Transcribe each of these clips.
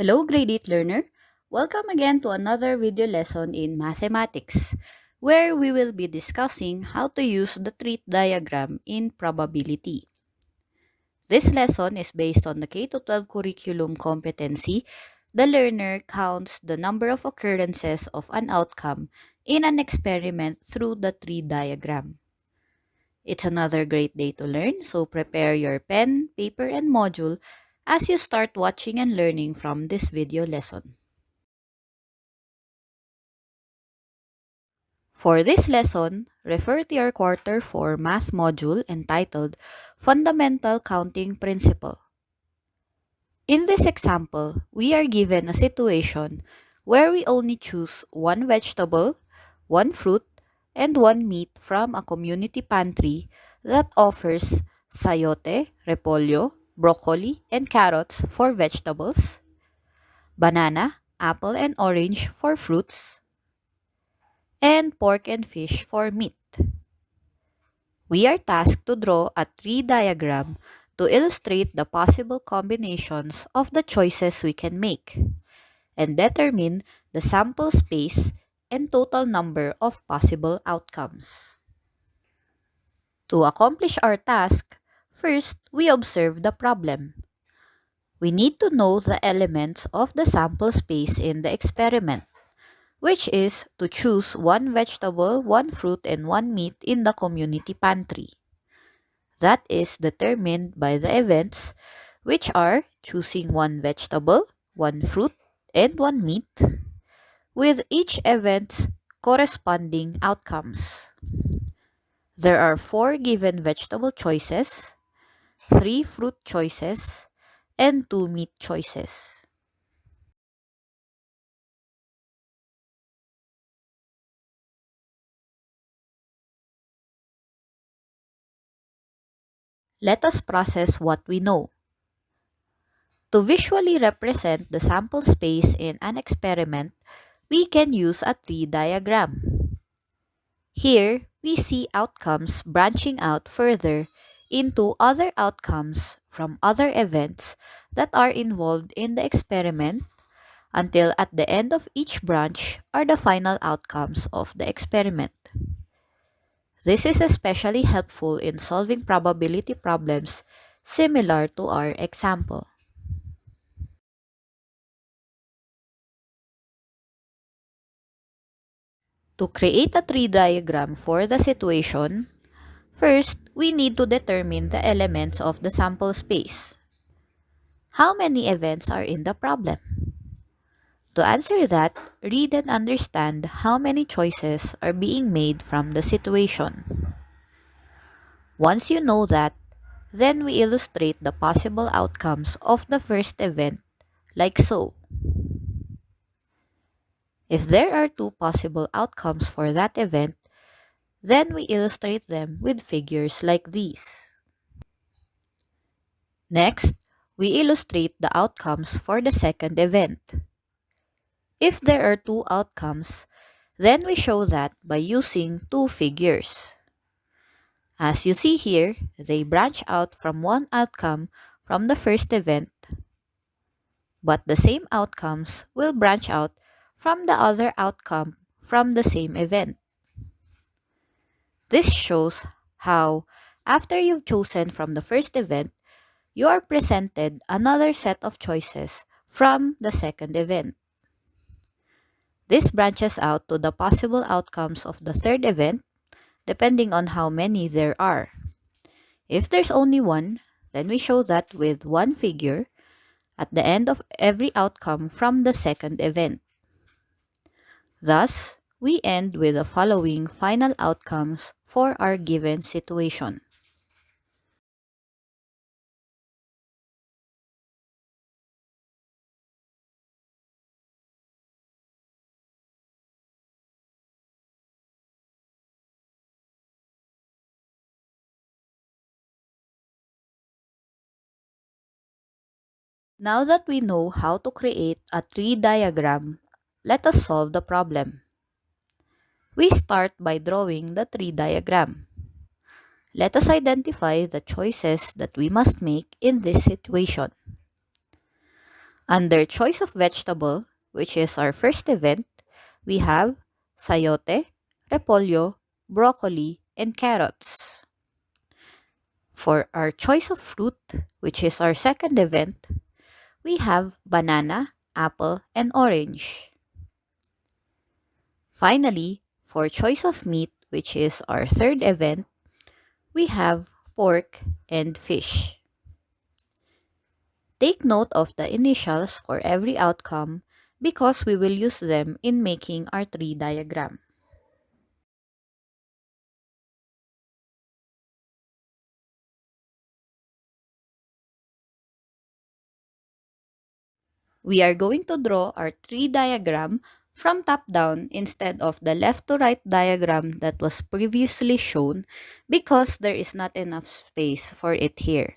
Hello, grade 8 learner. Welcome again to another video lesson in mathematics, where we will be discussing how to use the treat diagram in probability. This lesson is based on the K-12 curriculum competency. The learner counts the number of occurrences of an outcome in an experiment through the tree diagram. It's another great day to learn, so prepare your pen, paper, and module as you start watching and learning from this video lesson. For this lesson, refer to your Quarter 4 math module entitled Fundamental Counting Principle. In this example, we are given a situation where we only choose one vegetable, one fruit, and one meat from a community pantry that offers sayote, repolyo, broccoli, and carrots for vegetables, banana, apple, and orange for fruits, and pork and fish for meat. We are tasked to draw a tree diagram to illustrate the possible combinations of the choices we can make and determine the sample space and total number of possible outcomes. To accomplish our task, first we observe the problem. We need to know the elements of the sample space in the experiment, which is to choose one vegetable, one fruit, and one meat in the community pantry. That is determined by the events, which are choosing one vegetable, one fruit, and one meat, with each event's corresponding outcomes. There are 4 given vegetable choices, 3 fruit choices, and 2 meat choices. Let us process what we know. To visually represent the sample space in an experiment, we can use a tree diagram. Here, we see outcomes branching out further into other outcomes from other events that are involved in the experiment until at the end of each branch are the final outcomes of the experiment. This is especially helpful in solving probability problems similar to our example. To create a tree diagram for the situation, first, we need to determine the elements of the sample space. How many events are in the problem? To answer that, read and understand how many choices are being made from the situation. Once you know that, then we illustrate the possible outcomes of the first event like so. If there are 2 possible outcomes for that event, then we illustrate them with figures like these. Next, we illustrate the outcomes for the second event. If there are 2 outcomes, then we show that by using 2 figures. As you see here, they branch out from one outcome from the first event, but the same outcomes will branch out from the other outcome from the same event. This shows how, after you've chosen from the first event, you are presented another set of choices from the second event. This branches out to the possible outcomes of the third event, depending on how many there are. If there's only one, then we show that with one figure at the end of every outcome from the second event. Thus, we end with the following final outcomes for our given situation. Now that we know how to create a tree diagram, let us solve the problem. We start by drawing the tree diagram. Let us identify the choices that we must make in this situation. Under choice of vegetable, which is our first event, we have sayote, repolyo, broccoli, and carrots. For our choice of fruit, which is our second event, we have banana, apple, and orange. Finally, for choice of meat, which is our third event, we have pork and fish. Take note of the initials for every outcome because we will use them in making our tree diagram. We are going to draw our tree diagram from top down instead of the left to right diagram that was previously shown because there is not enough space for it here.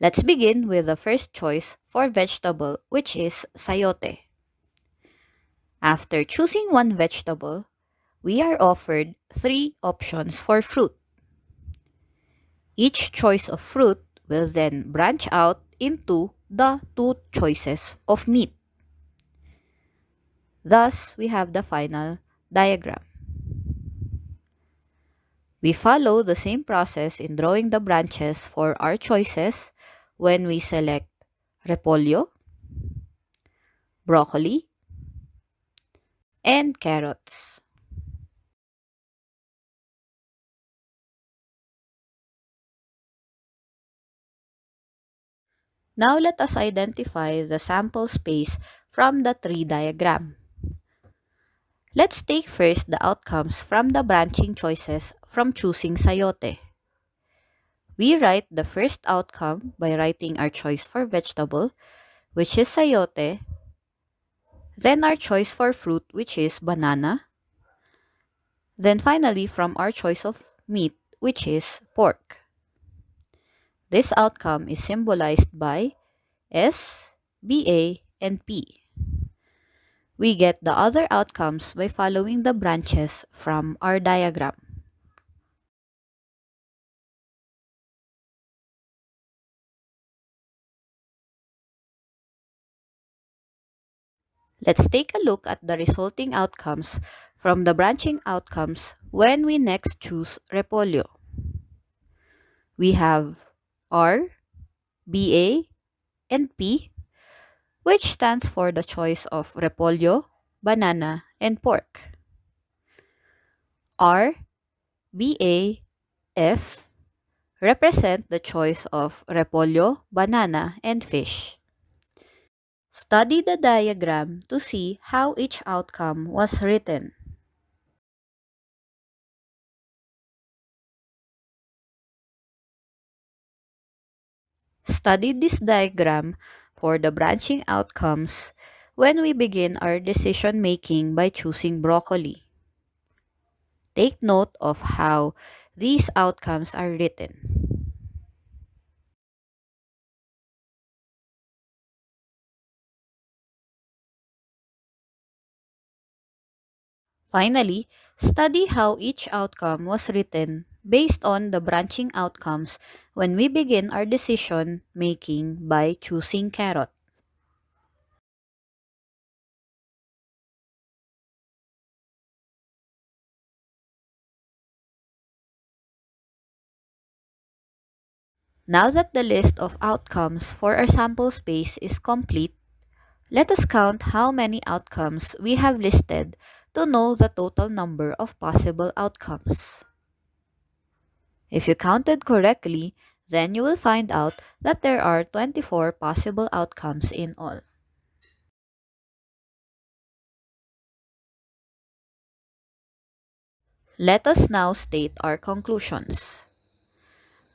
Let's begin with the first choice for vegetable, which is sayote. After choosing one vegetable, we are offered three options for fruit. Each choice of fruit will then branch out into the two choices of meat. Thus, we have the final diagram. We follow the same process in drawing the branches for our choices when we select repolyo, broccoli, and carrots. Now let us identify the sample space from the tree diagram. Let's take first the outcomes from the branching choices from choosing sayote. We write the first outcome by writing our choice for vegetable, which is sayote, then our choice for fruit, which is banana, then finally from our choice of meat, which is pork. This outcome is symbolized by S, BA, and P. We get the other outcomes by following the branches from our diagram. Let's take a look at the resulting outcomes from the branching outcomes when we next choose repolyo. We have R, BA, and P, which stands for the choice of repolyo, banana, and pork. R, BA, F represent the choice of repolyo, banana, and fish. Study the diagram to see how each outcome was written. Study this diagram for the branching outcomes when we begin our decision making by choosing broccoli. Take note of how these outcomes are written. Finally, study how each outcome was written based on the branching outcomes when we begin our decision making by choosing carrot. Now that the list of outcomes for our sample space is complete, let us count how many outcomes we have listed to know the total number of possible outcomes. If you counted correctly, then you will find out that there are 24 possible outcomes in all. Let us now state our conclusions.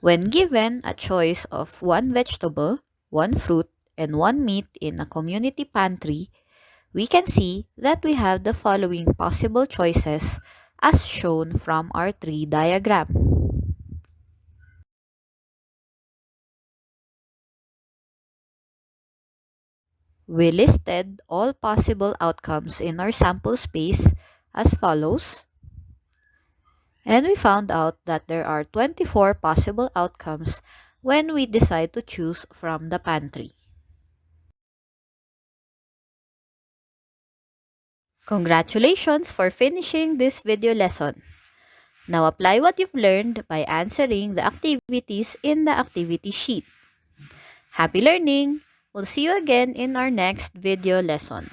When given a choice of one vegetable, one fruit, and one meat in a community pantry, we can see that we have the following possible choices as shown from our tree diagram. We listed all possible outcomes in our sample space as follows, and we found out that there are 24 possible outcomes when we decide to choose from the pantry. Congratulations for finishing this video lesson. Now apply what you've learned by answering the activities in the activity sheet. Happy learning! We'll see you again in our next video lesson.